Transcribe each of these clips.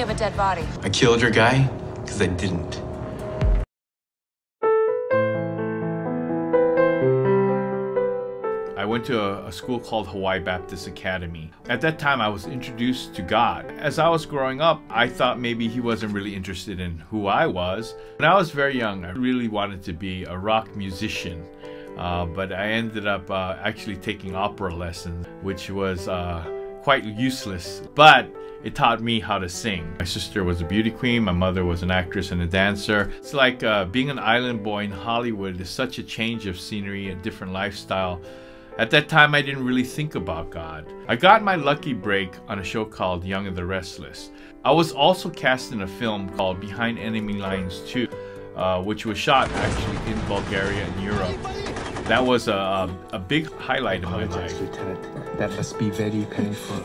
have a dead body. I killed your guy because I didn't. I went to a school called Hawaii Baptist Academy. At that time, I was introduced to God. As I was growing up, I thought maybe he wasn't really interested in who I was. When I was very young, I really wanted to be a rock musician. But I ended up actually taking opera lessons, which was quite useless, but it taught me how to sing. My sister was a beauty queen, my mother was an actress and a dancer. It's like being an island boy in Hollywood is such a change of scenery, a different lifestyle. At that time, I didn't really think about God. I got my lucky break on a show called Young and the Restless. I was also cast in a film called Behind Enemy Lines 2, which was shot actually in Bulgaria and Europe. That was a big highlight in my life. Lieutenant. That must be very painful.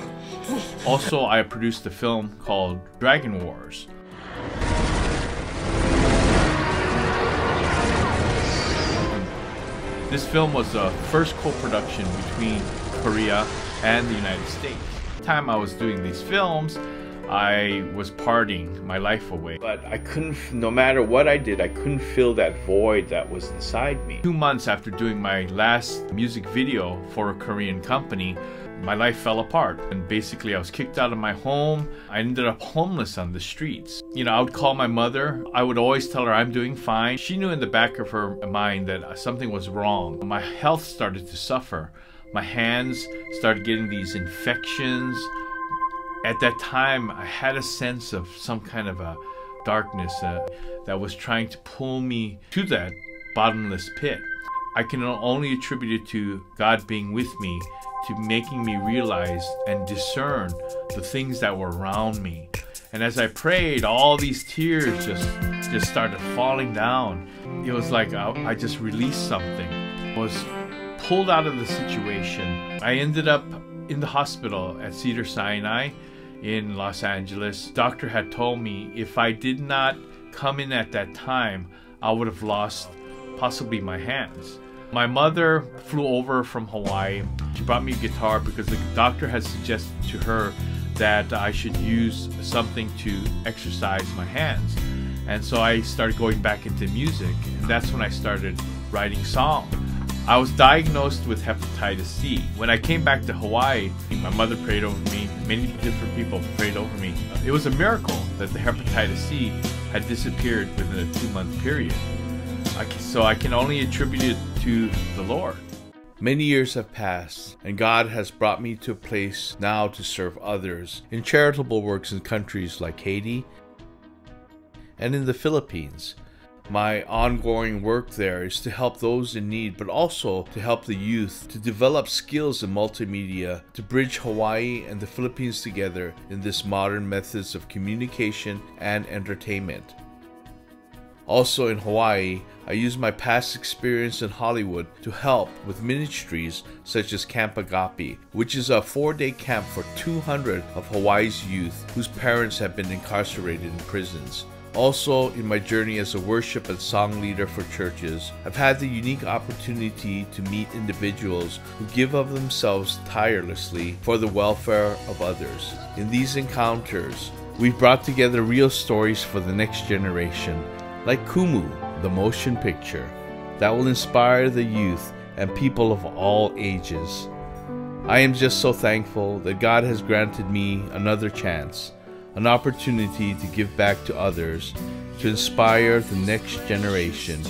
Also, I produced a film called Dragon Wars. This film was the first co-production between Korea and the United States. At the time I was doing these films, I was partying my life away. But I couldn't, no matter what I did, I couldn't fill that void that was inside me. 2 months after doing my last music video for a Korean company, my life fell apart. And basically I was kicked out of my home. I ended up homeless on the streets. You know, I would call my mother. I would always tell her I'm doing fine. She knew in the back of her mind that something was wrong. My health started to suffer. My hands started getting these infections. At that time, I had a sense of some kind of a darkness that was trying to pull me to that bottomless pit. I can only attribute it to God being with me, to making me realize and discern the things that were around me. And as I prayed, all these tears just started falling down. It was like I just released something. I was pulled out of the situation. I ended up in the hospital at Cedars-Sinai in Los Angeles. The doctor had told me if I did not come in at that time, I would have lost possibly my hands. My mother flew over from Hawaii. She brought me a guitar because the doctor had suggested to her that I should use something to exercise my hands. And so I started going back into music, and that's when I started writing songs. I was diagnosed with hepatitis C. When I came back to Hawaii, my mother prayed over me, many different people prayed over me. It was a miracle that the hepatitis C had disappeared within a 2-month period. So I can only attribute it to the Lord. Many years have passed, and God has brought me to a place now to serve others in charitable works in countries like Haiti and in the Philippines. My ongoing work there is to help those in need, but also to help the youth to develop skills in multimedia to bridge Hawaii and the Philippines together in this modern methods of communication and entertainment. Also in Hawaii, I use my past experience in Hollywood to help with ministries such as Camp Agape, which is a 4-day camp for 200 of Hawaii's youth whose parents have been incarcerated in prisons. Also, in my journey as a worship and song leader for churches, I've had the unique opportunity to meet individuals who give of themselves tirelessly for the welfare of others. In these encounters, we've brought together real stories for the next generation, like Kumu, the motion picture, that will inspire the youth and people of all ages. I am just so thankful that God has granted me another chance, an opportunity to give back to others, to inspire the next generation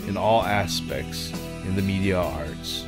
in all aspects in the media arts.